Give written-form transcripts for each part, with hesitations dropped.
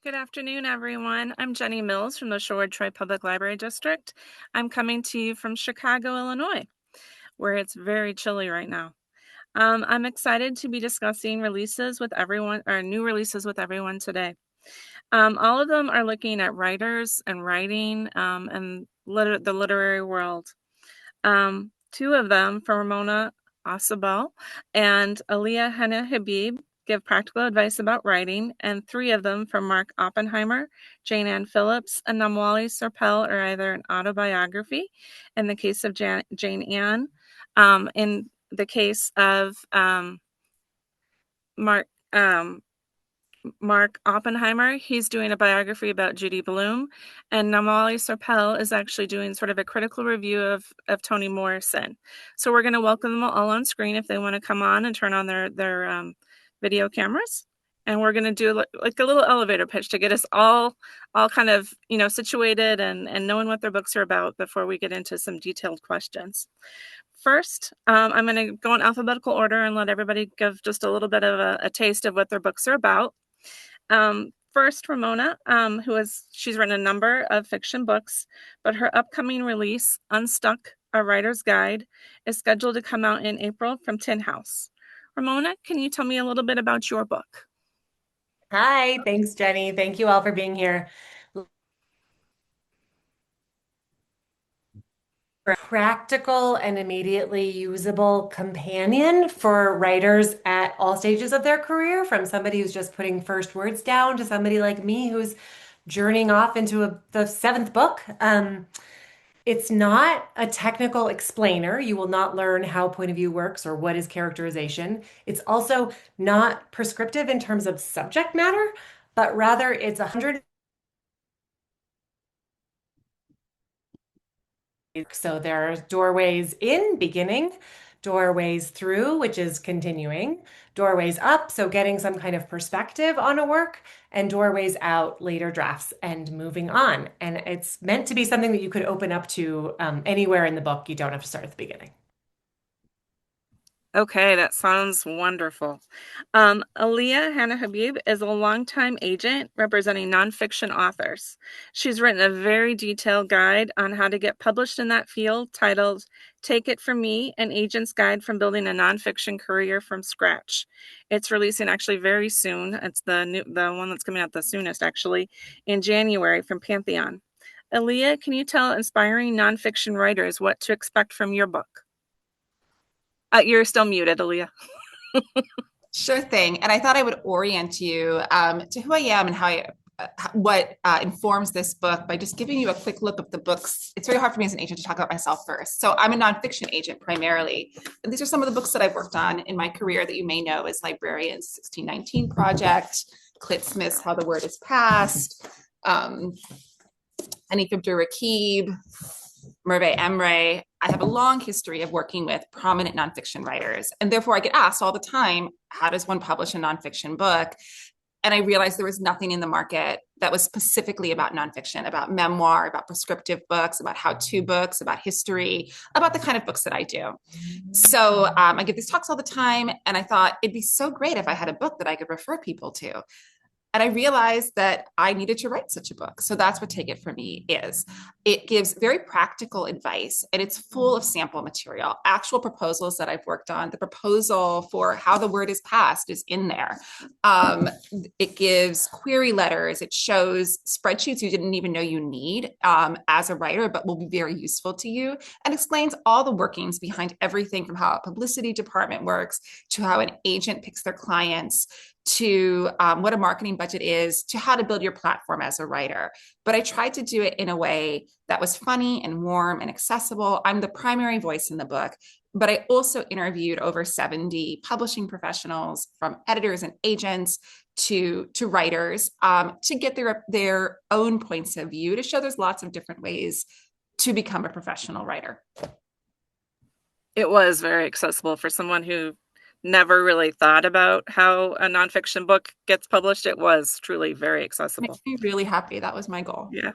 Good afternoon, everyone. I'm Jennie Mills from the Shorewood-Troy Public Library District. I'm coming to you from Chicago, Illinois, where it's very chilly right now. I'm excited to be discussing releases with everyone, or new releases with everyone today. All of them are looking at writers and writing and the literary world. Two of them from Ramona, Ausubel, and Alia, Hanna, Habib give practical advice about writing, and three of them from Mark Oppenheimer, Jayne Phillips, and Namwali Serpell are either an autobiography in the case of Jayne Ann. In the case of Mark Oppenheimer, he's doing a biography about Judy BLUME, and Namwali Serpell is actually doing sort of a critical review of Toni Morrison. So we're going to welcome them all on screen if they want to come on and turn on their video cameras. And we're going to do like a little elevator pitch to get us all kind of, situated and knowing what their books are about before we get into some detailed questions. First, I'm going to go in alphabetical order and let everybody give just a little bit of a taste of what their books are about. First, Ramona, she's written a number of fiction books, but her upcoming release, UNSTUCK, A Writer's Guide, is scheduled to come out in April from Tin House. Ramona, can you tell me a little bit about your book? Hi, thanks, Jennie. Thank you all for being here. Practical and immediately usable companion for writers at all stages of their career, from somebody who's just putting first words down to somebody like me who's journeying off into the seventh book. It's not a technical explainer. You will not learn how point of view works or what is characterization. It's also not prescriptive in terms of subject matter, but rather it's 100. So there are doorways in, beginning, doorways through, which is continuing, doorways up, so getting some kind of perspective on a work, and doorways out, later drafts, and moving on. And it's meant to be something that you could open up to anywhere in the book. You don't have to start at the beginning. Okay, that sounds wonderful. Alia Hanna Habib is a longtime agent representing nonfiction authors. She's written a very detailed guide on how to get published in that field titled Take It From Me, An Agent's Guide from Building a Nonfiction Career from Scratch. It's releasing actually very soon. It's the one that's coming out the soonest actually in January from Pantheon. Alia, can you tell inspiring nonfiction writers what to expect from your book? You're still muted, Alia. Sure thing. And I thought I would orient you to who I am and what informs this book by just giving you a quick look of the books. It's very hard for me as an agent to talk about myself first. So I'm a nonfiction agent primarily. And these are some of the books that I've worked on in my career that you may know as Librarian's 1619 Project, Clit Smith's How the Word is Passed, Anif Rakib, Merve Emre. I have a long history of working with prominent nonfiction writers, and therefore I get asked all the time, how does one publish a nonfiction book? And I realized there was nothing in the market that was specifically about nonfiction, about memoir, about prescriptive books, about how-to books, about history, about the kind of books that I do. So I give these talks all the time, and I thought it'd be so great if I had a book that I could refer people to. And I realized that I needed to write such a book. So that's what Take It From Me is. It gives very practical advice, and it's full of sample material, actual proposals that I've worked on. The proposal for how the word is passed is in there. It gives query letters. It shows spreadsheets you didn't even know you need as a writer, but will be very useful to you, and explains all the workings behind everything from how a publicity department works to how an agent picks their clients, to what a marketing budget is, to how to build your platform as a writer. But I tried to do it in a way that was funny and warm and accessible. I'm the primary voice in the book, but I also interviewed over 70 publishing professionals, from editors and agents to writers, to get their own points of view, to show there's lots of different ways to become a professional writer. It was very accessible for someone who never really thought about how a nonfiction book gets published. It was truly very accessible. Makes me really happy. That was my goal. Yeah.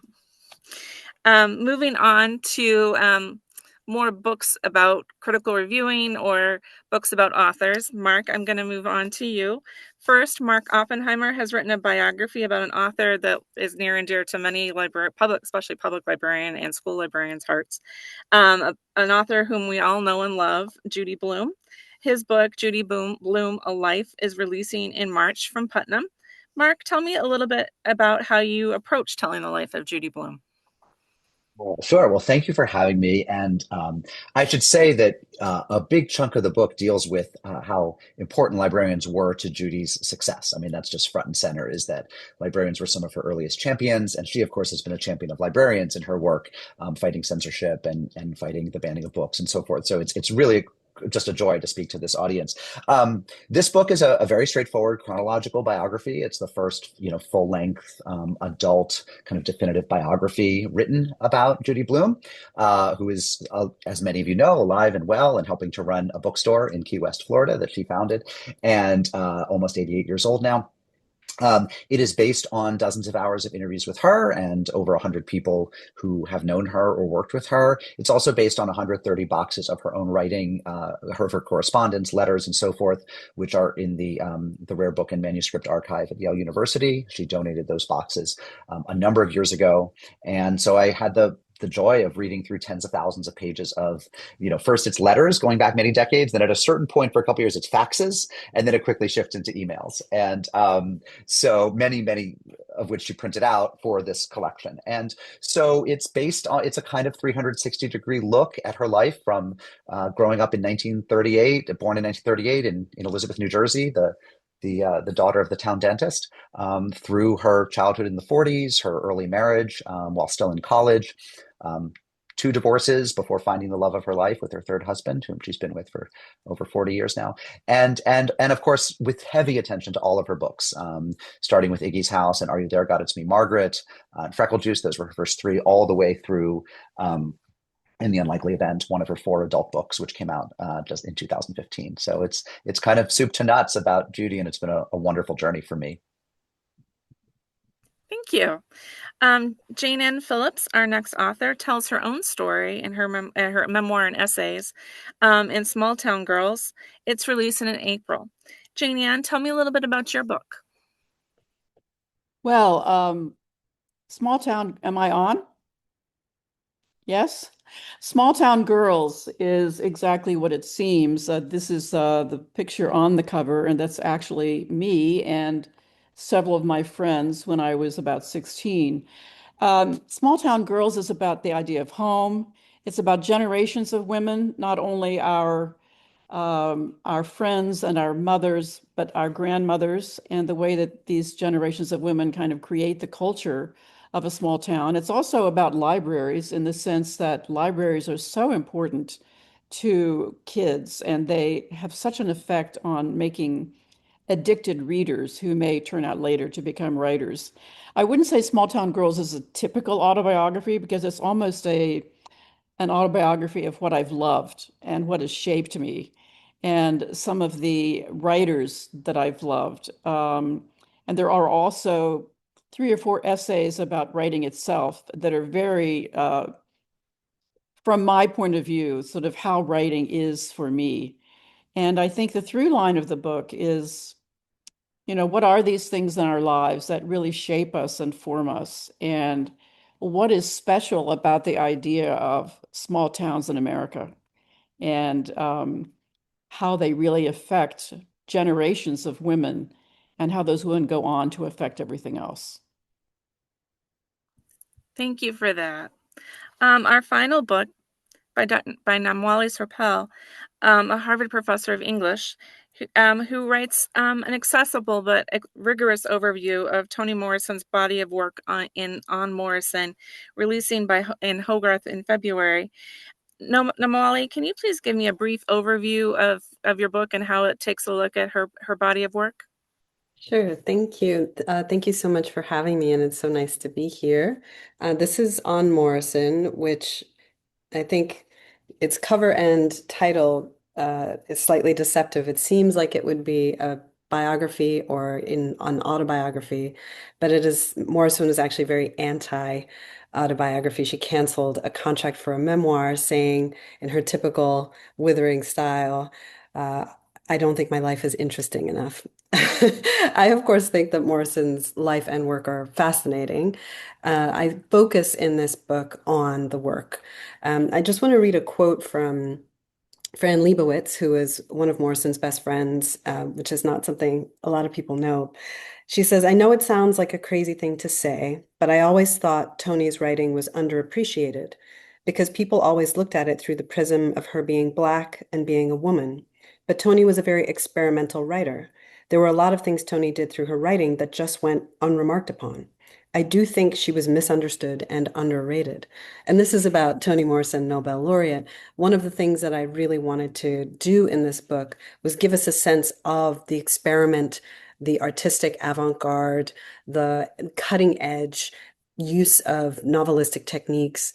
Moving on to more books about critical reviewing or books about authors. Mark, I'm going to move on to you. First, Mark Oppenheimer has written a biography about an author that is near and dear to many public, especially public librarian and school librarians' hearts. An author whom we all know and love, JUDY Blume. His book, JUDY Blume, A Life, is releasing in March from Putnam. Mark, tell me a little bit about how you approach telling the life of JUDY Blume. Well, sure. Well, thank you for having me. And I should say that a big chunk of the book deals with how important librarians were to Judy's success. I mean, that's just front and center, is that librarians were some of her earliest champions. And she, of course, has been a champion of librarians in her work, fighting censorship and fighting the banning of books and so forth. So it's really just a joy to speak to this audience. This book is a very straightforward chronological biography. It's the first, full length adult kind of definitive biography written about JUDY Blume, who is, as many of you know, alive and well and helping to run a bookstore in Key West, Florida that she founded, and almost 88 years old now. It is based on dozens of hours of interviews with her and over 100 people who have known her or worked with her. It's also based on 130 boxes of her own writing, her correspondence, letters, and so forth, which are in the Rare Book and Manuscript Archive at Yale University. She donated those boxes a number of years ago. And so I had the joy of reading through tens of thousands of pages of, first it's letters going back many decades, then at a certain point for a couple of years it's faxes, and then it quickly shifts into emails. And so many of which she printed out for this collection. And so it's a kind of 360-degree look at her life from growing up in 1938, born in 1938 in Elizabeth, New Jersey, the daughter of the town dentist, through her childhood in the 40s, her early marriage while still in college, two divorces before finding the love of her life with her third husband, whom she's been with for over 40 years now, and of course with heavy attention to all of her books, starting with Iggy's House and Are You There, God, It's Me, Margaret, Freckle Juice. Those were her first three, all the way through. In the Unlikely Event, one of her 4 adult books, which came out just in 2015. So it's kind of soup to nuts about Judy, and it's been a wonderful journey for me. Thank you. Jayne Phillips, our next author, tells her own story in her memoir and essays in Small Town Girls. It's releasing in April. Jayne, tell me a little bit about your book. Well, Small Town, am I on? Yes? Small Town Girls is exactly what it seems. This is the picture on the cover, and that's actually me and several of my friends when I was about 16. Small Town Girls is about the idea of home. It's about generations of women, not only our friends and our mothers, but our grandmothers, and the way that these generations of women kind of create the culture of a small town. It's also about libraries in the sense that libraries are so important to kids, and they have such an effect on making addicted readers who may turn out later to become writers. I wouldn't say Small Town Girls is a typical autobiography because it's almost an autobiography of what I've loved and what has shaped me and some of the writers that I've loved. And there are also 3 or 4 essays about writing itself that are very, from my point of view, sort of how writing is for me. And I think the through line of the book is, what are these things in our lives that really shape us and form us? And what is special about the idea of small towns in America and how they really affect generations of women and how those women go on to affect everything else. Thank you for that. Our final book by Namwali Serpell, a Harvard professor of English, who writes an accessible but rigorous overview of Toni Morrison's body of work on Morrison, releasing in Hogarth in February. Namwali, can you please give me a brief overview of your book and how it takes a look at her body of work? Sure. Thank you. Thank you so much for having me, and it's so nice to be here. This is on Morrison, which I think its cover and title is slightly deceptive. It seems like it would be a biography or in an autobiography, but it is Morrison is actually very anti-autobiography. She canceled a contract for a memoir, saying in her typical withering style, uh, I don't think my life is interesting enough. I, of course, think that Morrison's life and work are fascinating. I focus in this book on the work. I just want to read a quote from Fran Lebowitz, who is one of Morrison's best friends, which is not something a lot of people know. She says, I know it sounds like a crazy thing to say, but I always thought Toni's writing was underappreciated because people always looked at it through the prism of her being Black and being a woman. But Toni was a very experimental writer. There were a lot of things Toni did through her writing that just went unremarked upon. I do think she was misunderstood and underrated. And this is about Toni Morrison, Nobel laureate. One of the things that I really wanted to do in this book was give us a sense of the experiment, the artistic avant-garde, the cutting edge use of novelistic techniques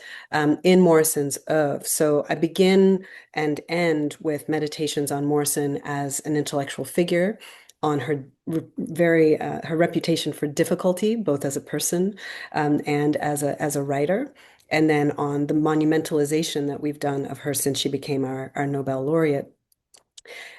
in Morrison's oeuvre. So I begin and end with meditations on Morrison as an intellectual figure, on her her reputation for difficulty, both as a person and as a writer, and then on the monumentalization that we've done of her since she became our Nobel laureate.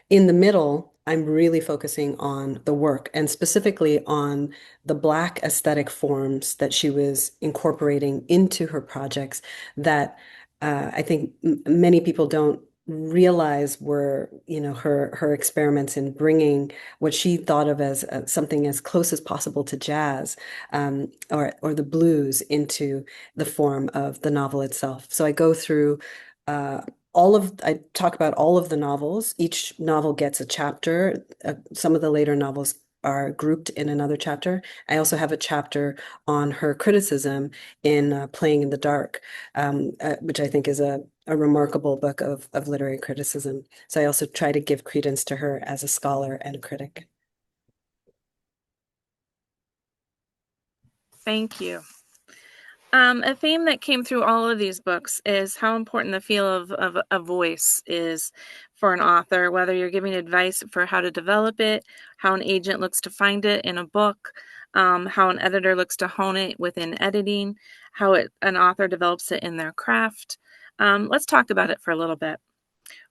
In the middle, I'm really focusing on the work and specifically on the Black aesthetic forms that she was incorporating into her projects that I think many people don't realize were, her experiments in bringing what she thought of as something as close as possible to jazz or the blues into the form of the novel itself. So I go through uh, I talk about all of the novels. Each novel gets a chapter. Some of the later novels are grouped in another chapter. I also have a chapter on her criticism in Playing in the Dark, which I think is a remarkable book of literary criticism. So I also try to give credence to her as a scholar and a critic. Thank you. A theme that came through all of these books is how important the feel of a voice is for an author, whether you're giving advice for how to develop it, how an agent looks to find it in a book, how an editor looks to hone it within editing, how an author develops it in their craft. Let's talk about it for a little bit.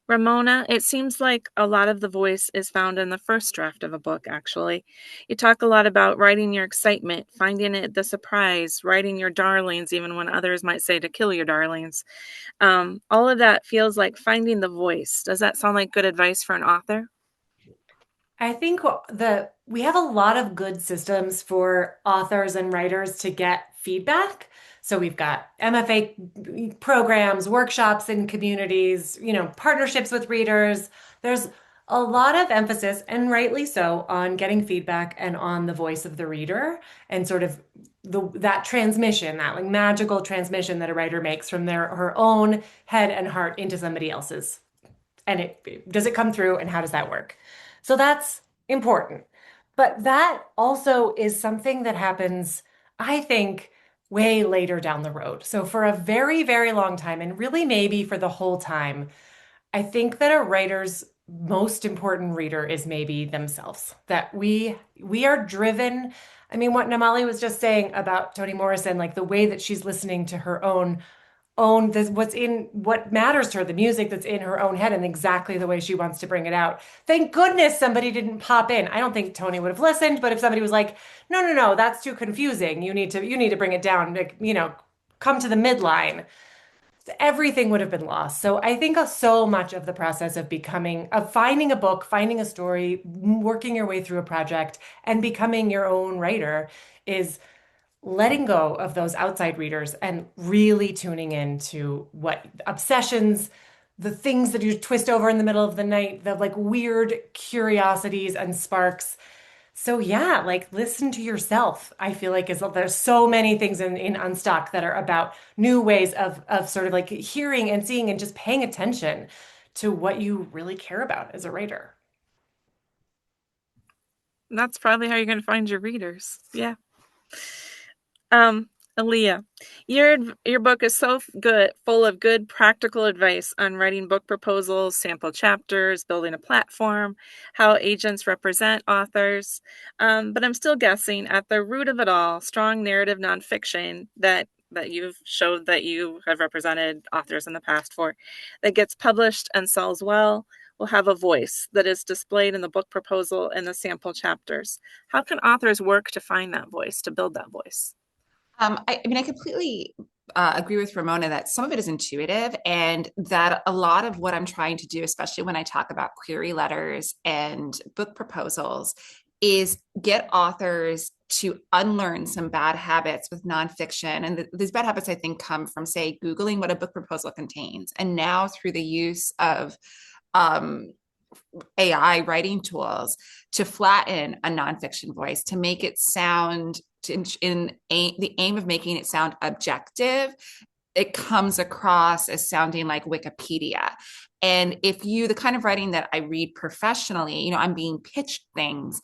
Ramona, it seems like a lot of the voice is found in the first draft of a book, actually. You talk a lot about writing your excitement, finding it the surprise, writing your darlings, even when others might say to kill your darlings. All of that feels like finding the voice. Does that sound like good advice for an author? I think we have a lot of good systems for authors and writers to get feedback. So we've got MFA programs, workshops in communities, partnerships with readers. There's a lot of emphasis, and rightly so, on getting feedback and on the voice of the reader and sort of that transmission, that like magical transmission that a writer makes from her own head and heart into somebody else's. And does it come through, and how does that work? So that's important. But that also is something that happens, I think, way later down the road. So for a very, very long time, and really maybe for the whole time, I think that a writer's most important reader is maybe themselves. That we are driven. I mean, what Namwali was just saying about Toni Morrison, like the way that she's listening to her own this what matters to her, the music that's in her own head and exactly the way she wants to bring it out. Thank goodness somebody didn't pop in. I don't think Toni would have listened, but if somebody was like, no, that's too confusing. You need to bring it down, come to the midline. Everything would have been lost. So I think so much of the process of finding a book, finding a story, working your way through a project, and becoming your own writer is letting go of those outside readers and really tuning into what obsessions, the things that you twist over in the middle of the night, the like weird curiosities and sparks. So yeah, like listen to yourself. I feel like there's so many things in Unstuck that are about new ways of sort of like hearing and seeing and just paying attention to what you really care about as a writer. That's probably how you're going to find your readers. Yeah. Alia, your book is so good, full of good practical advice on writing book proposals, sample chapters, building a platform, how agents represent authors. But I'm still guessing at the root of it all, strong narrative nonfiction that you've showed that you have represented authors in the past for, that gets published and sells well, will have a voice that is displayed in the book proposal and the sample chapters. How can authors work to find that voice, to build that voice? I mean, I completely agree with Ramona that some of it is intuitive, and that a lot of what I'm trying to do, especially when I talk about query letters and book proposals, is get authors to unlearn some bad habits with nonfiction. And these bad habits, I think, come from, say, Googling what a book proposal contains. And now through the use of um, AI writing tools to flatten a nonfiction voice, to make it sound the aim of making it sound objective, it comes across as sounding like Wikipedia. And if the kind of writing that I read professionally, I'm being pitched things,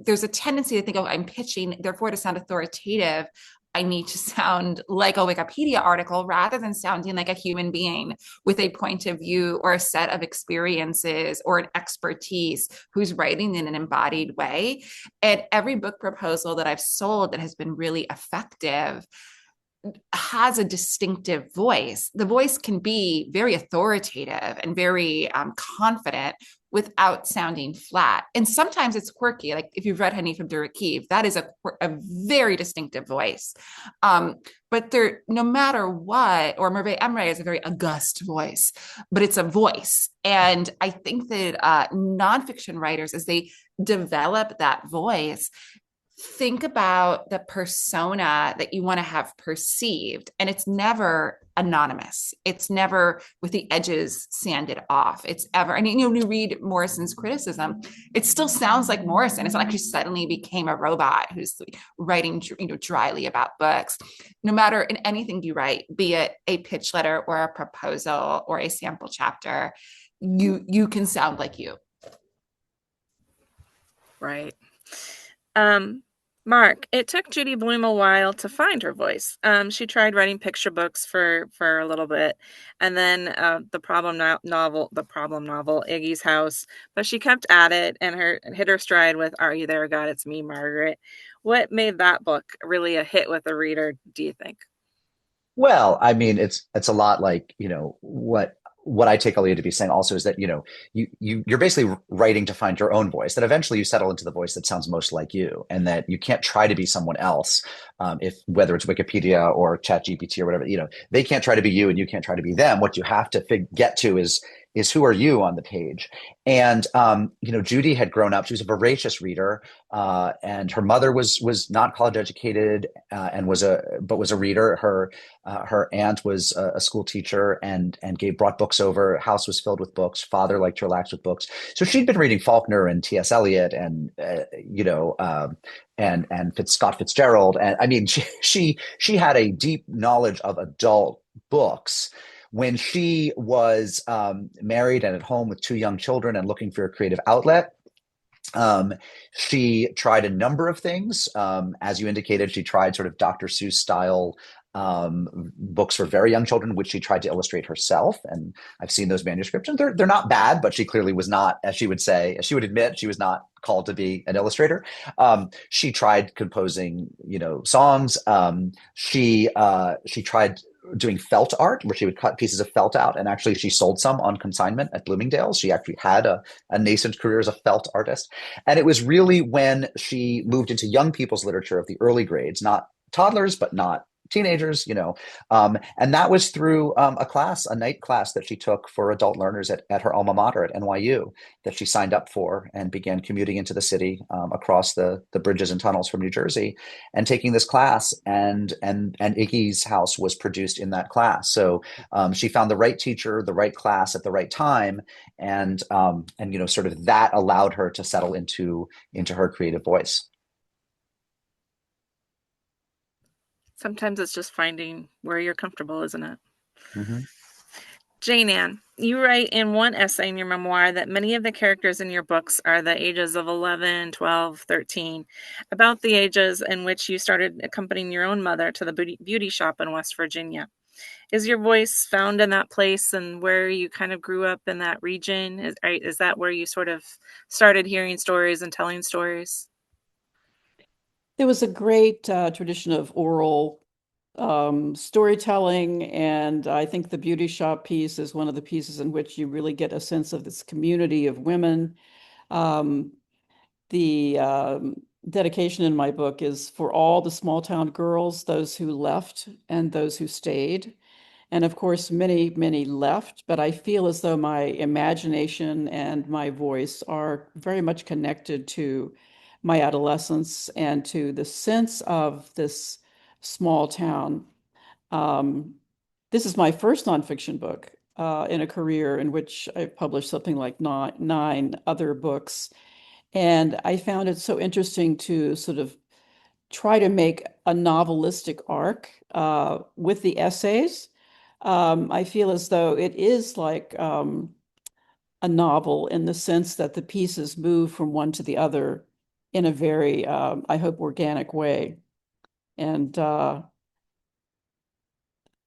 there's a tendency to think, oh, I'm pitching, therefore to sound authoritative, I need to sound like a Wikipedia article rather than sounding like a human being with a point of view or a set of experiences or an expertise who's writing in an embodied way. And every book proposal that I've sold that has been really effective has a distinctive voice. The voice can be very authoritative and very confident without sounding flat. And sometimes it's quirky. Like if you've read Hanif Abdurraqib, that is a very distinctive voice. But no matter what, or Merve Emre is a very august voice, but it's a voice. And I think that nonfiction writers, as they develop that voice, think about the persona that you want to have perceived. And it's never anonymous. It's never with the edges sanded off. It's ever, and when you read Morrison's criticism, it still sounds like Morrison. It's not like she suddenly became a robot who's writing, dryly about books. No matter in anything you write, be it a pitch letter or a proposal or a sample chapter, you can sound like you. Right. Mark, it took Judy Blume a while to find her voice. She tried writing picture books for a little bit, and then the problem novel, Iggy's House. But she kept at it and hit her stride with "Are You There, God? It's Me, Margaret." What made that book really a hit with the reader, do you think? Well, I mean, it's a lot like, what I take Alia to be saying also is that, you're basically writing to find your own voice, that eventually you settle into the voice that sounds most like you, and that you can't try to be someone else. If whether it's Wikipedia or ChatGPT or whatever, they can't try to be you and you can't try to be them. What you have to get to is who are you on the page. And Judy had grown up. She was a voracious reader, and her mother was not college educated, and was a reader. Her aunt was a school teacher and brought books over. House was filled with books. Father liked to relax with books. So she'd been reading Faulkner and T.S. Eliot and Scott Fitzgerald. And I mean, she had a deep knowledge of adult books. When she was married and at home with two young children and looking for a creative outlet, she tried a number of things. As you indicated, she tried sort of Dr. Seuss style books for very young children, which she tried to illustrate herself. And I've seen those manuscripts, and they're not bad, but she clearly was not, as she would admit, she was not called to be an illustrator. She tried composing, songs. She tried doing felt art, where she would cut pieces of felt out, and actually she sold some on consignment at Bloomingdale's. She actually had a nascent career as a felt artist. And it was really when she moved into young people's literature of the early grades, not toddlers, but not teenagers, and that was through a night class that she took for adult learners at her alma mater at NYU, that she signed up for and began commuting into the city, across the bridges and tunnels from New Jersey, and taking this class. And Iggy's House was produced in that class. So she found the right teacher, the right class at the right time, and sort of that allowed her to settle into her creative voice. Sometimes it's just finding where you're comfortable, isn't it? Mm-hmm. Jayne, you write in one essay in your memoir that many of the characters in your books are the ages of 11, 12, 13, about the ages in which you started accompanying your own mother to the beauty shop in West Virginia. Is your voice found in that place and where you kind of grew up in that region? Is that where you sort of started hearing stories and telling stories? There was a great tradition of oral storytelling, and I think the beauty shop piece is one of the pieces in which you really get a sense of this community of women. The dedication in my book is for all the small town girls, those who left and those who stayed. And of course, many, many left, but I feel as though my imagination and my voice are very much connected to my adolescence and to the sense of this small town. This is my first nonfiction book in a career in which I've published something like nine other books. And I found it so interesting to sort of try to make a novelistic arc with the essays. I feel as though it is like a novel in the sense that the pieces move from one to the other in a very, I hope, organic way. And the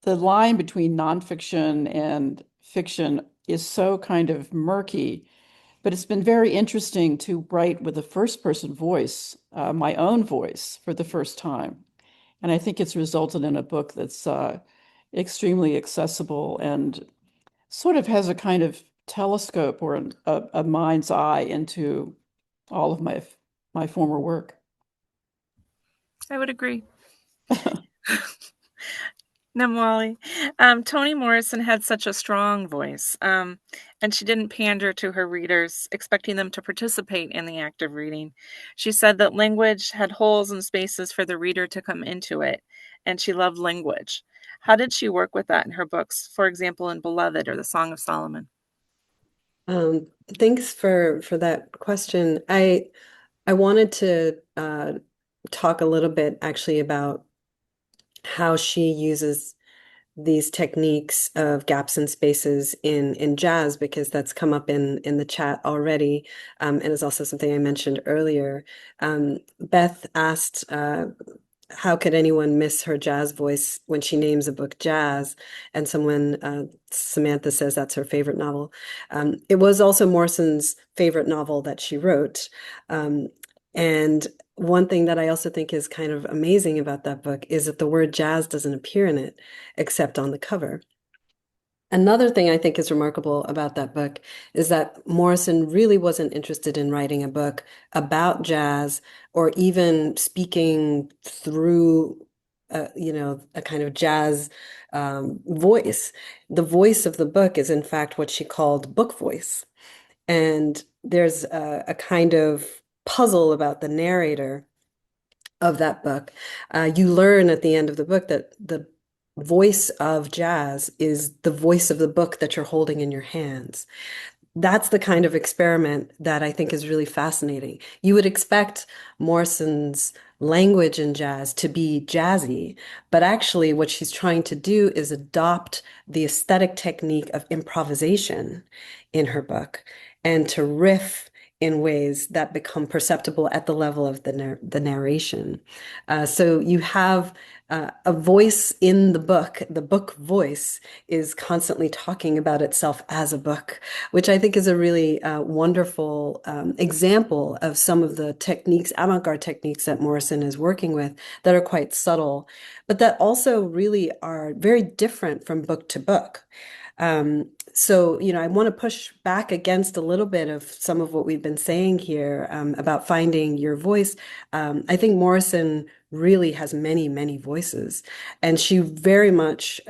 line between nonfiction and fiction is so kind of murky, but it's been very interesting to write with a first person voice, my own voice, for the first time. And I think it's resulted in a book that's extremely accessible and sort of has a kind of telescope or a mind's eye into all of my former work. I would agree. Namwali. Toni Morrison had such a strong voice, and she didn't pander to her readers, expecting them to participate in the act of reading. She said that language had holes and spaces for the reader to come into it, and she loved language. How did she work with that in her books, for example, in Beloved or The Song of Solomon? Thanks for that question. I wanted to talk a little bit actually about how she uses these techniques of gaps and spaces in jazz, because that's come up in the chat already, and is also something I mentioned earlier. Beth asked, how could anyone miss her jazz voice when she names a book jazz? And someone, Samantha, says that's her favorite novel. It was also Morrison's favorite novel that she wrote. And one thing that I also think is kind of amazing about that book is that the word jazz doesn't appear in it except on the cover. Another thing I think is remarkable about that book is that Morrison really wasn't interested in writing a book about jazz or even speaking through, a kind of jazz voice. The voice of the book is, in fact, what she called book voice. And there's a kind of puzzle about the narrator of that book. You learn at the end of the book that the voice of jazz is the voice of the book that you're holding in your hands. That's the kind of experiment that I think is really fascinating. You would expect Morrison's language in jazz to be jazzy, but actually what she's trying to do is adopt the aesthetic technique of improvisation in her book and to riff in ways that become perceptible at the level of the narration. So you have a voice in the book voice is constantly talking about itself as a book, which I think is a really wonderful example of some of the techniques, avant-garde techniques that Morrison is working with that are quite subtle, but that also really are very different from book to book. So, I want to push back against a little bit of some of what we've been saying here about finding your voice. I think Morrison really has many, many voices, and she very much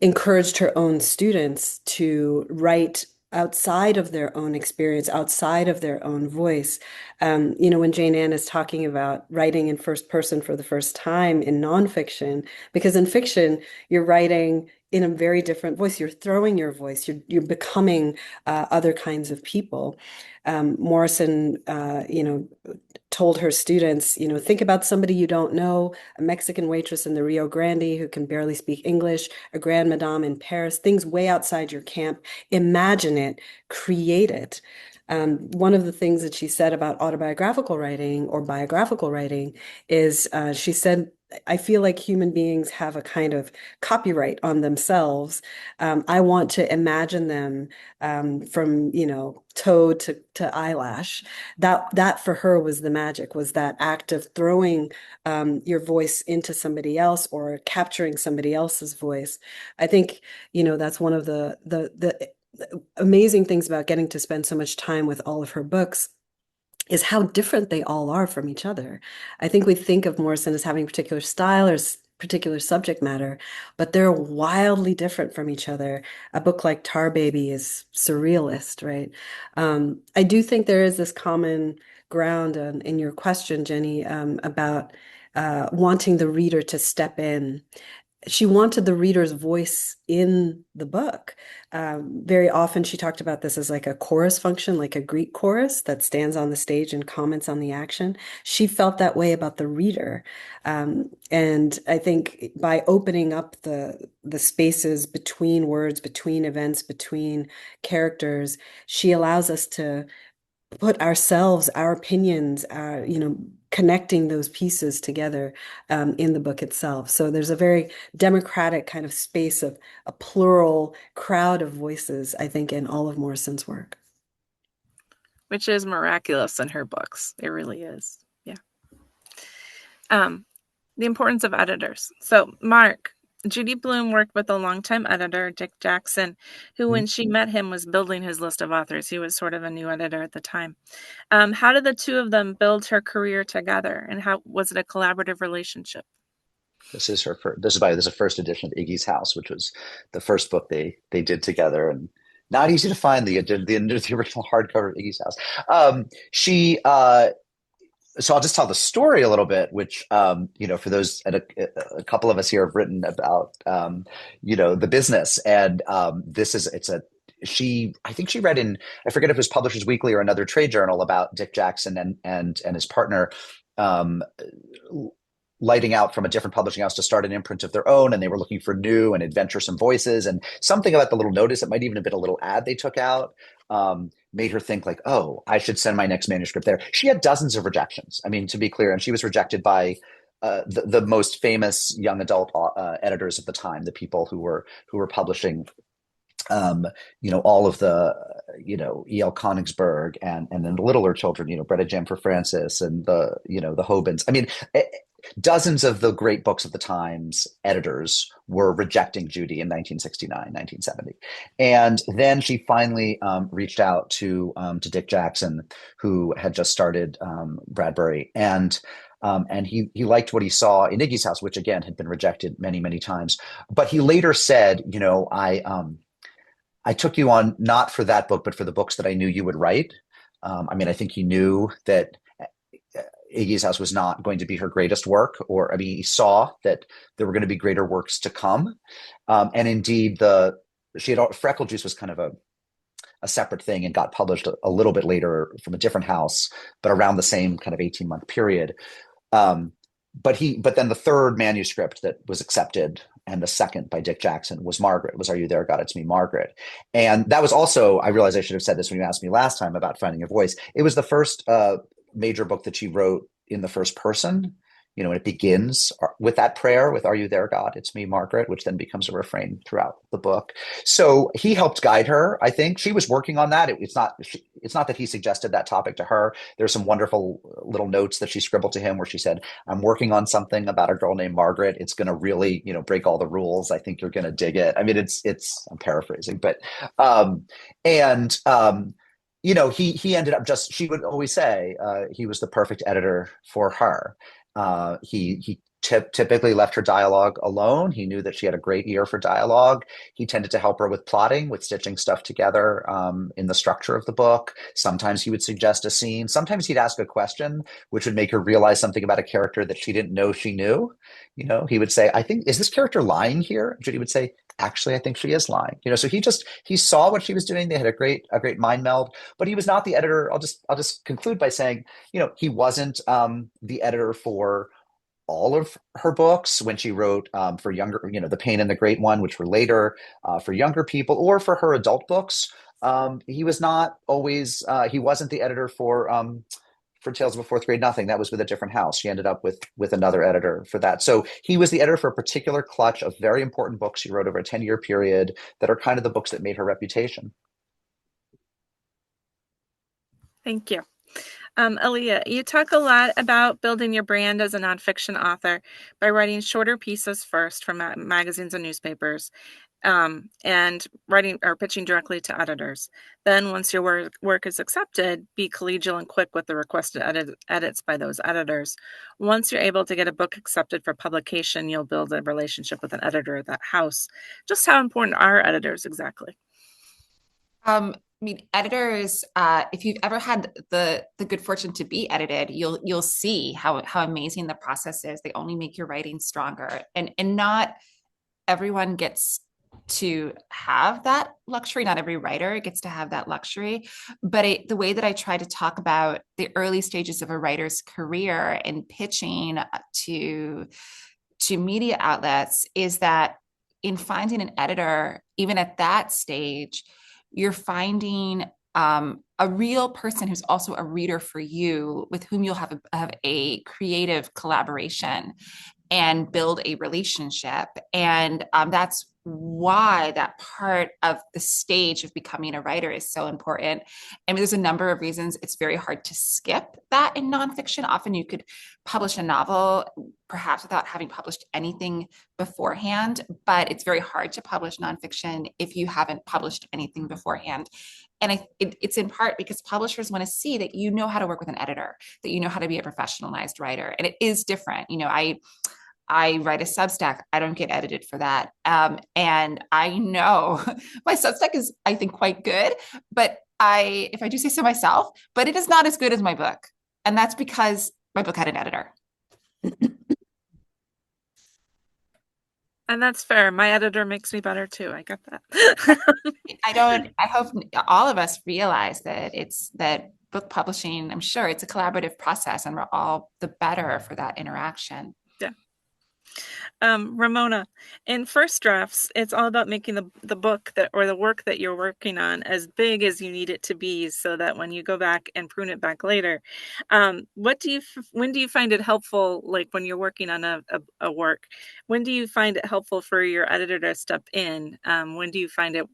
encouraged her own students to write outside of their own experience, outside of their own voice. When Jayne is talking about writing in first person for the first time in nonfiction, because in fiction, you're writing in a very different voice. You're throwing your voice. You're becoming other kinds of people. Morrison, told her students, think about somebody you don't know, a Mexican waitress in the Rio Grande who can barely speak English, a grand madame in Paris, things way outside your camp. Imagine it, create it. One of the things that she said about autobiographical writing or biographical writing is she said, I feel like human beings have a kind of copyright on themselves. I want to imagine them from, toe to eyelash. That for her was the magic, was that act of throwing your voice into somebody else or capturing somebody else's voice. I think, that's one of the amazing things about getting to spend so much time with all of her books is how different they all are from each other. I think we think of Morrison as having particular style or particular subject matter, but they're wildly different from each other. A book like Tar Baby is surrealist, right? I do think there is this common ground in your question, Jennie, about wanting the reader to step in. She wanted the reader's voice in the book. Very often she talked about this as like a chorus function, like a Greek chorus that stands on the stage and comments on the action. She felt that way about the reader. And I think by opening up the spaces between words, between events, between characters, she allows us to put ourselves, our opinions, connecting those pieces together in the book itself. So there's a very democratic kind of space of a plural crowd of voices, I think, in all of Morrison's work. Which is miraculous in her books. It really is. Yeah. The importance of editors. So, Mark, Judy Blume worked with a longtime editor, Dick Jackson, who, when she met him, was building his list of authors. He was sort of a new editor at the time. How did the two of them build her career together, and how was it a collaborative relationship? This is her first. This is a first edition of Iggy's House, which was the first book they did together, and not easy to find the original hardcover of Iggy's House. So I'll just tell the story a little bit, which, for those, and a couple of us here have written about, the business. And I think she read in, I forget if it was Publishers Weekly or another trade journal about Dick Jackson and his partner, lighting out from a different publishing house to start an imprint of their own. And they were looking for new and adventuresome voices, and something about the little notice, it might even have been a little ad they took out, made her think like, oh, I should send my next manuscript there. She had dozens of rejections. I mean, to be clear, and she was rejected by the most famous young adult editors of the time, the people who were publishing, all of the, E.L. Konigsberg and then the littler children, Greta Jam for Francis and the Hobins. I mean, dozens of the great books of the times editors were rejecting Judy in 1969, 1970. And then she finally reached out to Dick Jackson, who had just started Bradbury. And he liked what he saw in Iggy's House, which again had been rejected many, many times. But he later said, I took you on not for that book, but for the books that I knew you would write. I think he knew that Iggy's House was not going to be her greatest work, he saw that there were going to be greater works to come. And indeed, Freckle Juice was kind of a separate thing and got published a little bit later from a different house, but around the same kind of 18-month period. But then the third manuscript that was accepted, and the second by Dick Jackson, was Margaret, was Are You There, God? It's Me, Margaret. And that was also, I realize I should have said this when you asked me last time about finding a voice. It was the first major book that she wrote in the first person. And it begins with that prayer, with Are You There, God? It's Me, Margaret, which then becomes a refrain throughout the book. So he helped guide her. I think she was working on that. It's not that he suggested that topic to her. There's some wonderful little notes that she scribbled to him where she said, I'm working on something about a girl named Margaret. It's going to really, break all the rules. I think you're going to dig it. I mean, I'm paraphrasing, but, he ended up she would always say, he was the perfect editor for her. He typically left her dialogue alone. He knew that she had a great ear for dialogue. He tended to help her with plotting, with stitching stuff together in the structure of the book. Sometimes he would suggest a scene. Sometimes he'd ask a question, which would make her realize something about a character that she didn't know she knew. He would say, I think, is this character lying here? Judy would say, actually, I think she is lying. So he saw what she was doing. They had a great mind meld, but he was not the editor. I'll just conclude by saying, he wasn't the editor for all of her books when she wrote for younger, The Pain and the Great One, which were later for younger people, or for her adult books. He was not always, he wasn't the editor for Tales of a Fourth Grade Nothing. That was with a different house. She ended up with another editor for that. So he was the editor for a particular clutch of very important books she wrote over a 10-year period that are kind of the books that made her reputation. Thank you. Alia, you talk a lot about building your brand as a nonfiction author by writing shorter pieces first from magazines and newspapers, and writing or pitching directly to editors. Then once your work is accepted, be collegial and quick with the requested edits by those editors. Once you're able to get a book accepted for publication, you'll build a relationship with an editor at that house. Just how important are editors exactly? I mean, editors, if you've ever had the good fortune to be edited, you'll see how amazing the process is. They only make your writing stronger. And not everyone gets to have that luxury. Not every writer gets to have that luxury. But the way that I try to talk about the early stages of a writer's career and pitching to media outlets is that in finding an editor, even at that stage, you're finding a real person who's also a reader for you, with whom you'll have a creative collaboration and build a relationship. And that's why that part of the stage of becoming a writer is so important. I mean, there's a number of reasons it's very hard to skip that in nonfiction. Often you could publish a novel, perhaps without having published anything beforehand, but it's very hard to publish nonfiction if you haven't published anything beforehand. And it's in part because publishers want to see that you know how to work with an editor, that you know how to be a professionalized writer. And it is different. I write a Substack. I don't get edited for that. And I know my Substack is, I think, quite good, but if I do say so myself, but it is not as good as my book. And that's because my book had an editor. And that's fair. My editor makes me better too. I get that. I hope all of us realize that book publishing, I'm sure it's a collaborative process, and we're all the better for that interaction. Yeah. Ramona, in first drafts, it's all about making the book or the work that you're working on as big as you need it to be, so that when you go back and prune it back later, when do you find it helpful? Like when you're working on a work, when do you find it helpful for your editor to step in? When do you find it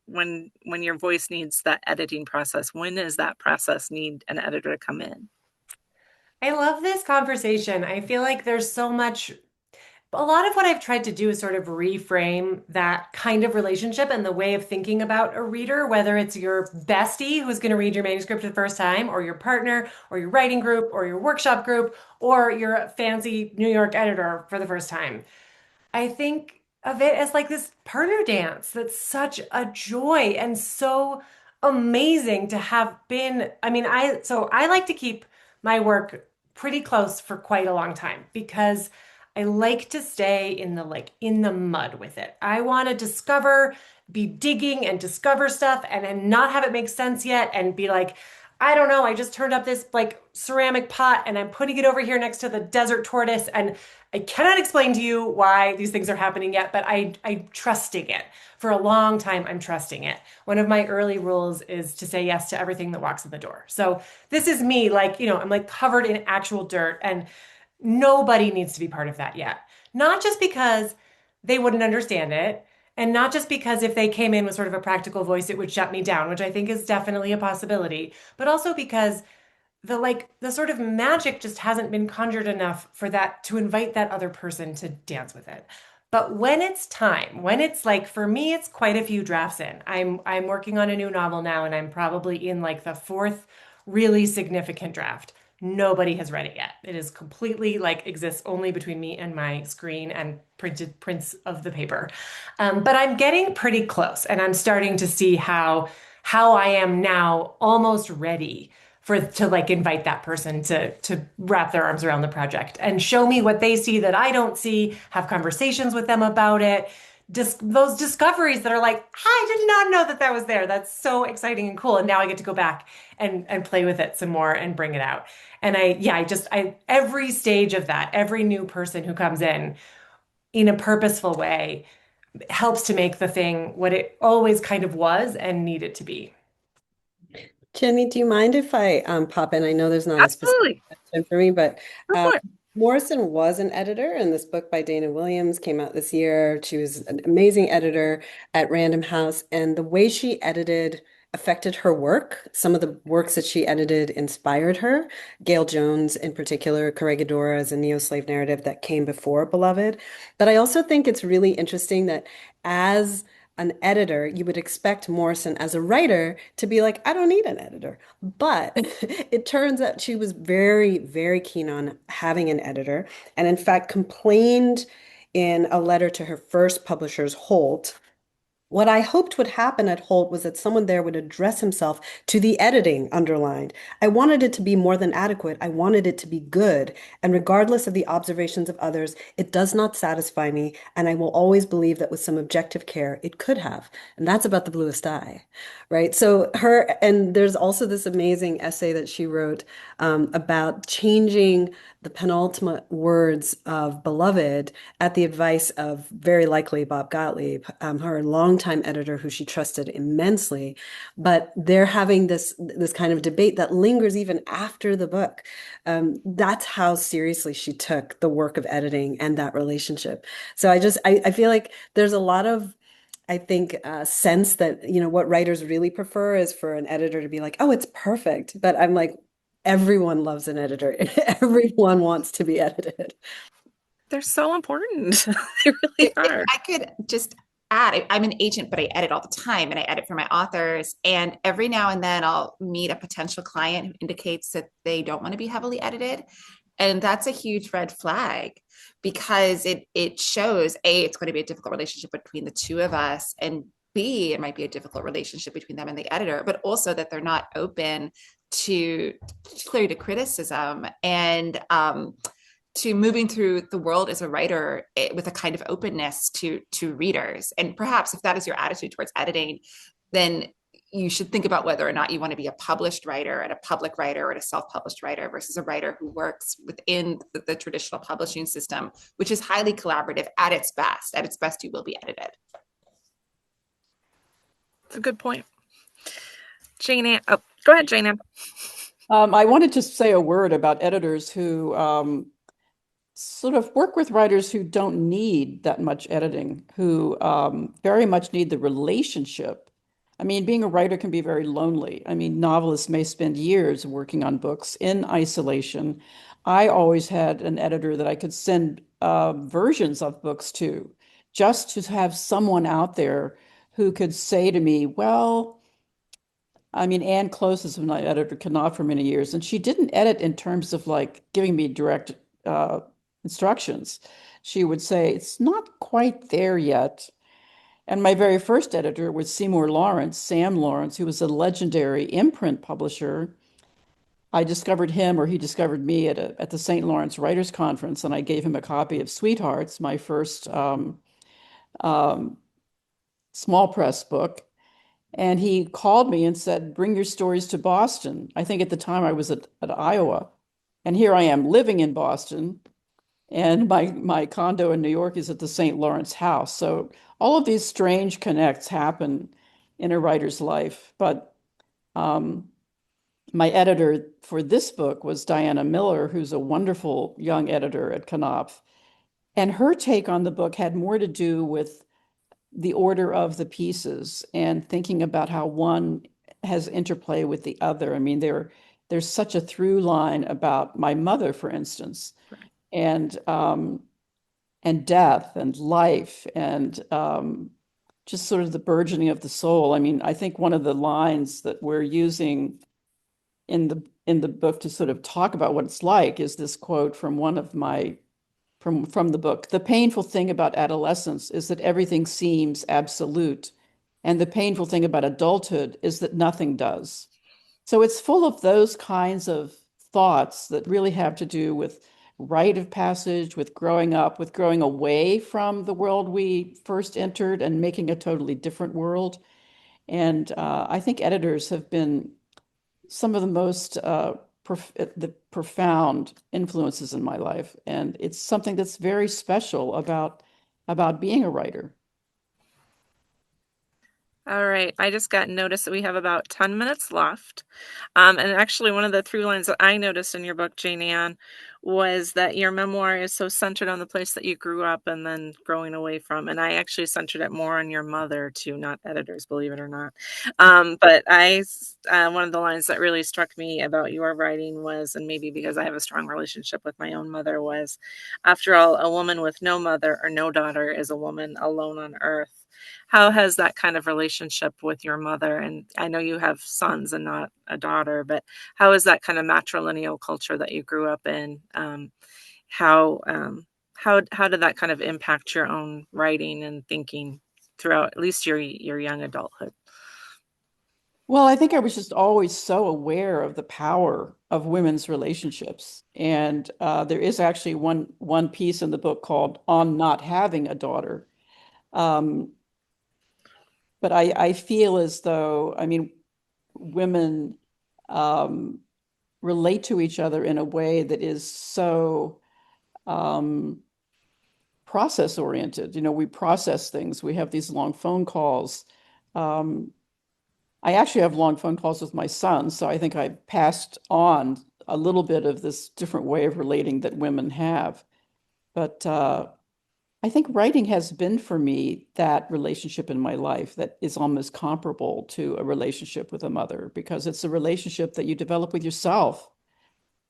when your voice needs that editing process? When does that process need an editor to come in? I love this conversation. I feel like there's so much. A lot of what I've tried to do is sort of reframe that kind of relationship and the way of thinking about a reader, whether it's your bestie who's going to read your manuscript for the first time, or your partner, or your writing group, or your workshop group, or your fancy New York editor for the first time. I think of it as like this partner dance that's such a joy and so amazing to have been. I mean, I like to keep my work pretty close for quite a long time because I like to stay in the mud with it. I want to be digging and discover stuff and not have it make sense yet and be like, I don't know, I just turned up this like ceramic pot and I'm putting it over here next to the desert tortoise and I cannot explain to you why these things are happening yet, but I'm trusting it. For a long time, I'm trusting it. One of my early rules is to say yes to everything that walks in the door. So this is me, I'm like covered in actual dirt, and nobody needs to be part of that yet. Not just because they wouldn't understand it, and not just because if they came in with sort of a practical voice, it would shut me down, which I think is definitely a possibility, but also because the sort of magic just hasn't been conjured enough for that to invite that other person to dance with it. But when it's time, when it's like, for me, it's quite a few drafts in. I'm working on a new novel now, and I'm probably in like the fourth really significant draft. Nobody has read it yet. It is completely exists only between me and my screen and printed prints of the paper. But I'm getting pretty close, and I'm starting to see how I am now almost ready to invite that person to wrap their arms around the project and show me what they see that I don't see, have conversations with them about it, those discoveries that are like, I did not know that that was there. That's so exciting and cool. And now I get to go back and play with it some more and bring it out. And every stage of that, every new person who comes in a purposeful way helps to make the thing what it always kind of was and needed to be. Jenny, do you mind if I pop in? I know there's not a specific Absolutely. question for me, but Go for it. Morrison was an editor, and this book by Dana Williams came out this year. She was an amazing editor at Random House, and the way she edited affected her work. Some of the works that she edited inspired her. Gail Jones, in particular, Corregidora is a neo-slave narrative that came before Beloved. But I also think it's really interesting that as an editor, you would expect Morrison as a writer to be like, I don't need an editor. But it turns out she was very, very keen on having an editor, and in fact complained in a letter to her first publishers, Holt. What I hoped would happen at Holt was that someone there would address himself to the editing underlined. I wanted it to be more than adequate. I wanted it to be good. And regardless of the observations of others, it does not satisfy me. And I will always believe that with some objective care, it could have. And that's about the bluest eye, right? So and there's also this amazing essay that she wrote about changing the penultimate words of Beloved at the advice of very likely Bob Gottlieb, her longtime editor who she trusted immensely. But they're having this kind of debate that lingers even after the book. That's how seriously she took the work of editing and that relationship. So I feel like there's a lot of I think sense that, what writers really prefer is for an editor to be like, oh, it's perfect. But I'm like, everyone loves an editor. Everyone wants to be edited. They're so important. They really If are. I could just add, I'm an agent, but I edit all the time and I edit for my authors. And every now and then I'll meet a potential client who indicates that they don't want to be heavily edited. And that's a huge red flag because it shows A, it's going to be a difficult relationship between the two of us, and B, it might be a difficult relationship between them and the editor, but also that they're not open to clearly to criticism and to moving through the world as a writer with a kind of openness to readers. And perhaps if that is your attitude towards editing, then you should think about whether or not you want to be a published writer and a public writer and a self-published writer versus a writer who works within the traditional publishing system, which is highly collaborative at its best. At its best, you will be edited. It's a good point. Jayne, oh, go ahead, Jayne. I wanted to say a word about editors who sort of work with writers who don't need that much editing, who very much need the relationship. I mean, being a writer can be very lonely. I mean, novelists may spend years working on books in isolation. I always had an editor that I could send versions of books to, just to have someone out there who could say to me, well, I mean, Anne Close has been my editor at Knopf for many years, and she didn't edit in terms of like giving me direct instructions. She would say, it's not quite there yet. And my very first editor was Seymour Lawrence, Sam Lawrence, who was a legendary imprint publisher. I discovered him, or he discovered me at the St. Lawrence Writers Conference, and I gave him a copy of Sweethearts, my first small press book. And he called me and said, bring your stories to Boston. I think at the time I was at Iowa. And here I am living in Boston. And my condo in New York is at the St. Lawrence House. So all of these strange connects happen in a writer's life. But my editor for this book was Diana Miller, who's a wonderful young editor at Knopf. And her take on the book had more to do with the order of the pieces and thinking about how one has interplay with the other. I mean, there's such a through line about my mother, for instance, and death and life and just sort of the burgeoning of the soul. I mean, I think one of the lines that we're using in the book to sort of talk about what it's like is this quote from one of my from the book. The painful thing about adolescence is that everything seems absolute, and the painful thing about adulthood is that nothing does. So it's full of those kinds of thoughts that really have to do with rite of passage with growing up, with growing away from the world we first entered and making a totally different world. And I think editors have been some of the most the profound influences in my life, and it's something that's very special about being a writer. All right, I just got notice that we have about 10 minutes left. And actually, one of the through lines that I noticed in your book, Jayne, was that your memoir is so centered on the place that you grew up and then growing away from. And I actually centered it more on your mother, too, not editors, believe it or not. But one of the lines that really struck me about your writing was, and maybe because I have a strong relationship with my own mother, was, after all, a woman with no mother or no daughter is a woman alone on earth. How has that kind of relationship with your mother, and I know you have sons and not a daughter, but how is that kind of matrilineal culture that you grew up in? How how did that kind of impact your own writing and thinking throughout at least your young adulthood? Well, I think I was just always so aware of the power of women's relationships. And there is actually one piece in the book called On Not Having a Daughter. Um, but I feel as though, I mean, women um, relate to each other in a way that is so um, process oriented. You know, we process things. We have these long phone calls. Um, I actually have long phone calls with my son, so I think I passed on a little bit of this different way of relating that women have. But I think writing has been for me that relationship in my life that is almost comparable to a relationship with a mother, because it's a relationship that you develop with yourself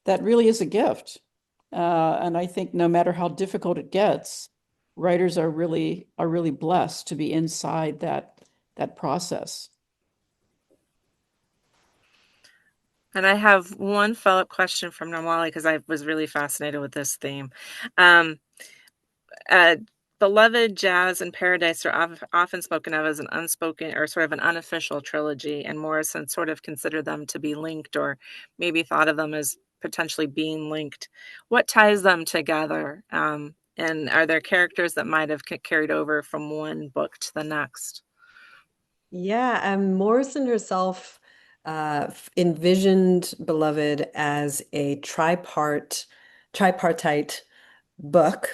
that really is a gift. And I think no matter how difficult it gets, writers are really blessed to be inside that process. And I have one follow-up question from Namwali because I was really fascinated with this theme. Um, uh, Beloved, Jazz, and Paradise are often spoken of as an unspoken or sort of an unofficial trilogy, and Morrison sort of considered them to be linked or maybe thought of them as potentially being linked. What ties them together? And are there characters that might have carried over from one book to the next? Yeah, Morrison herself envisioned Beloved as a tripartite book.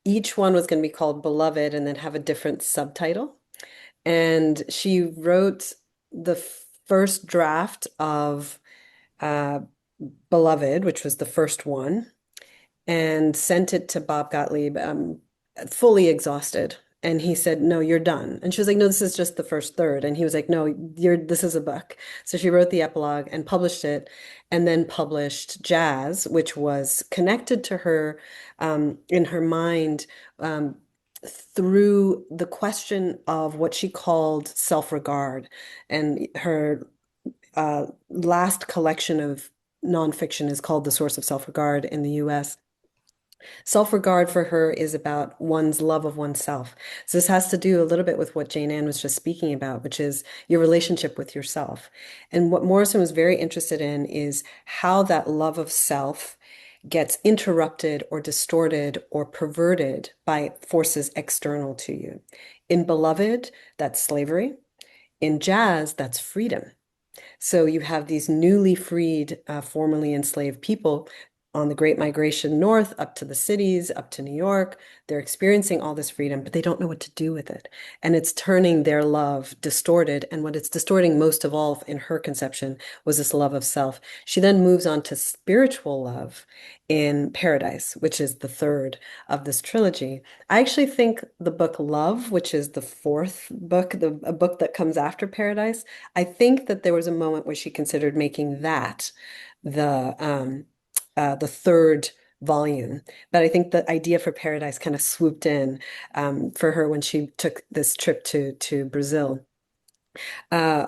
Each one was going to be called Beloved and then have a different subtitle. And she wrote the first draft of uh, Beloved, which was the first one, and sent it to Bob Gottlieb, fully exhausted. And he said, "No, you're done." And she was like, "No, this is just the first third." And he was like, "No, this is a book." So she wrote the epilogue and published it, and then published Jazz, which was connected to her in her mind through the question of what she called self-regard. And her last collection of nonfiction is called The Source of Self-Regard in the US. Self-regard for her is about one's love of oneself. So this has to do a little bit with what Jayne was just speaking about, which is your relationship with yourself. And what Morrison was very interested in is how that love of self gets interrupted or distorted or perverted by forces external to you. In Beloved, that's slavery. In Jazz, that's freedom. So you have these newly freed, formerly enslaved people on the Great Migration north, up to the cities, up to New York. They're experiencing all this freedom, but they don't know what to do with it. And it's turning their love distorted. And what it's distorting most of all in her conception was this love of self. She then moves on to spiritual love in Paradise, which is the third of this trilogy. I actually think the book Love, which is the fourth book, a book that comes after Paradise, I think that there was a moment where she considered making that the third volume. But I think the idea for Paradise kind of swooped in for her when she took this trip to Brazil. Uh,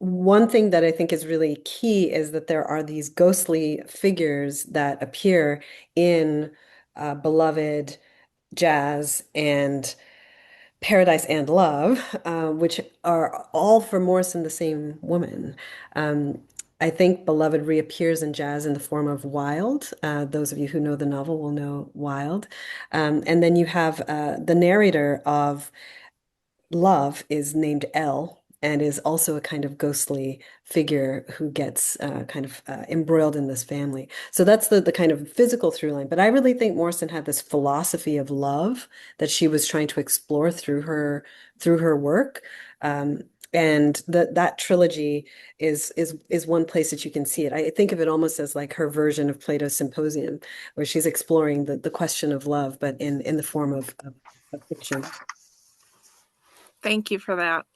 One thing that I think is really key is that there are these ghostly figures that appear in Beloved, Jazz, and Paradise and Love, which are all for Morrison the same woman. Um, I think Beloved reappears in jazz in the form of Wild. Those of you who know the novel will know Wild. And then you have the narrator of Love is named Elle and is also a kind of ghostly figure who gets kind of embroiled in this family. So that's the kind of physical through line. But I really think Morrison had this philosophy of love that she was trying to explore through her work. And that trilogy is one place that you can see it. I think of it almost as like her version of Plato's Symposium, where she's exploring the question of love, but in the form of fiction. Thank you for that.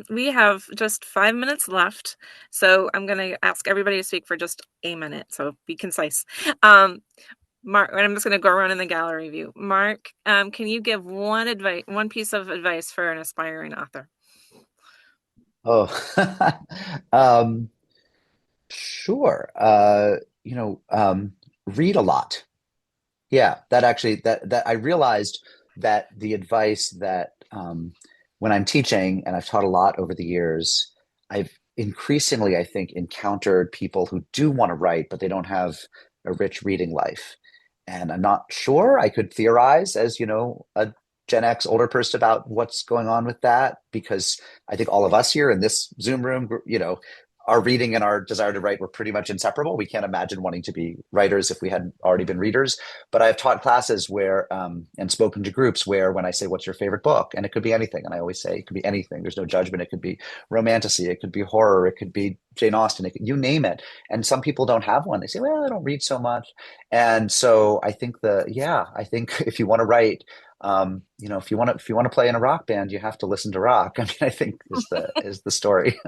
We have just 5 minutes left, so I'm going to ask everybody to speak for just a minute, so be concise. Mark, and I'm just going to go around in the gallery view. Mark, can you give one piece of advice for an aspiring author? Oh, sure. Read a lot. Yeah, that I realized that the advice that when I'm teaching, and I've taught a lot over the years, I've increasingly, I think, encountered people who do want to write, but they don't have a rich reading life. And I'm not sure I could theorize as, a Gen X older person about what's going on with that, because I think all of us here in this Zoom room, our reading and our desire to write were pretty much inseparable. We can't imagine wanting to be writers if we hadn't already been readers. But I've taught classes where, and spoken to groups where when I say, what's your favorite book? And it could be anything. And I always say, it could be anything. There's no judgment. It could be romantasy. It could be horror. It could be Jane Austen. You name it. And some people don't have one. They say, well, I don't read so much. And so I think I think if you want to write, if you want to play in a rock band, you have to listen to rock. I mean, I think is the story.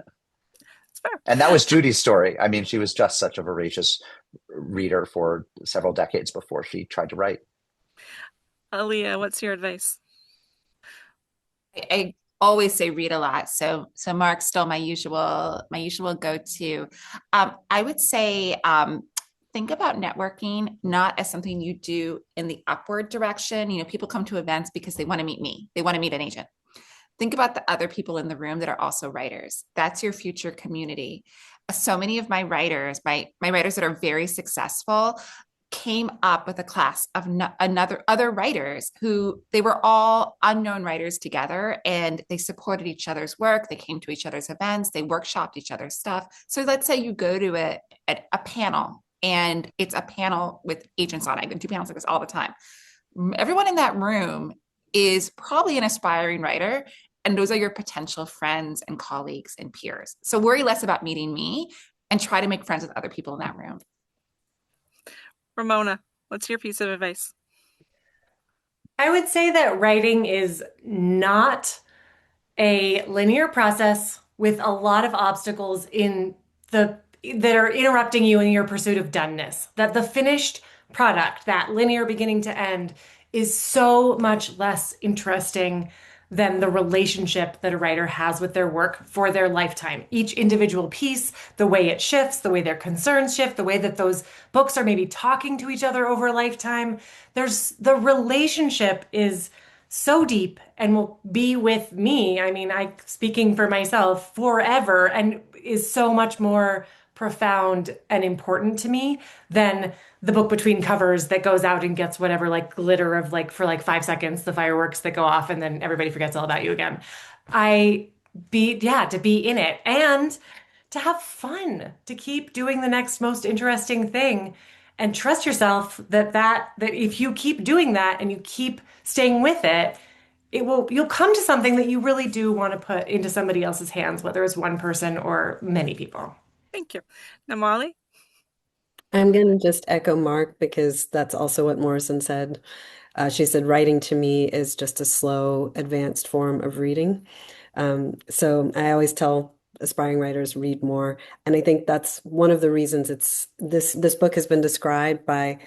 And that was Judy's story. I mean, she was just such a voracious reader for several decades before she tried to write. Alia, what's your advice? I always say read a lot. So Mark's still my usual go-to. I would say think about networking not as something you do in the upward direction. People come to events because they want to meet me. They want to meet an agent. Think about the other people in the room that are also writers. That's your future community. So many of my writers, my writers that are very successful, came up with a class of other writers who they were all unknown writers together, and they supported each other's work. They came to each other's events. They workshopped each other's stuff. So let's say you go to a panel, and it's a panel with agents on it. I do panels like this all the time. Everyone in that room is probably an aspiring writer, and those are your potential friends and colleagues and peers. So worry less about meeting me and try to make friends with other people in that room. Ramona, what's your piece of advice? I would say that writing is not a linear process with a lot of obstacles that are interrupting you in your pursuit of doneness. That the finished product, that linear beginning to end, is so much less interesting than the relationship that a writer has with their work for their lifetime. Each individual piece, the way it shifts, the way their concerns shift, the way that those books are maybe talking to each other over a lifetime. The relationship is so deep and will be with me. I mean, speaking for myself, forever, and is so much more profound and important to me than the book between covers that goes out and gets whatever like glitter of like for like 5 seconds, the fireworks that go off and then everybody forgets all about you again. To be in it and to have fun, to keep doing the next most interesting thing, and trust yourself that if you keep doing that and you keep staying with it, you'll come to something that you really do want to put into somebody else's hands, whether it's one person or many people. Thank you. Namwali? I'm going to just echo Mark because that's also what Morrison said. She said, writing to me is just a slow, advanced form of reading. So I always tell aspiring writers read more. And I think that's one of the reasons this book has been described by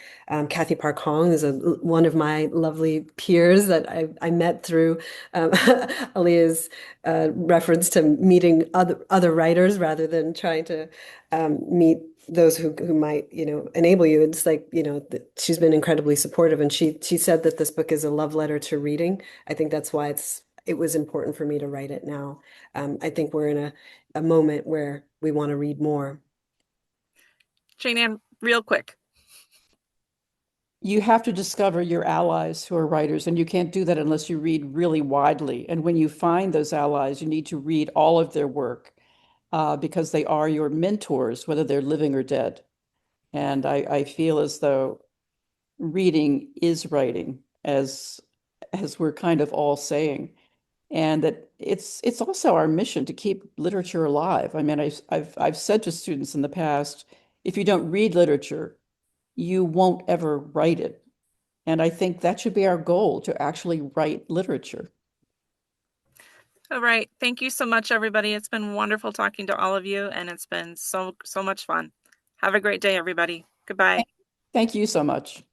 Kathy Park Hong, who's one of my lovely peers that I met through Alia's reference to meeting other writers rather than trying to meet those who might, enable you. It's like, she's been incredibly supportive. And she said that this book is a love letter to reading. I think that's why it was important for me to write it now. I think we're in a moment where we want to read more. Jayne, real quick. You have to discover your allies who are writers, and you can't do that unless you read really widely. And when you find those allies, you need to read all of their work because they are your mentors, whether they're living or dead. And I feel as though reading is writing, as we're kind of all saying, and that it's also our mission to keep literature alive. I mean, I've said to students in the past, if you don't read literature, you won't ever write it. And I think that should be our goal, to actually write literature. All right. Thank you so much, everybody. It's been wonderful talking to all of you, and it's been so much fun. Have a great day, everybody. Goodbye. Thank you so much.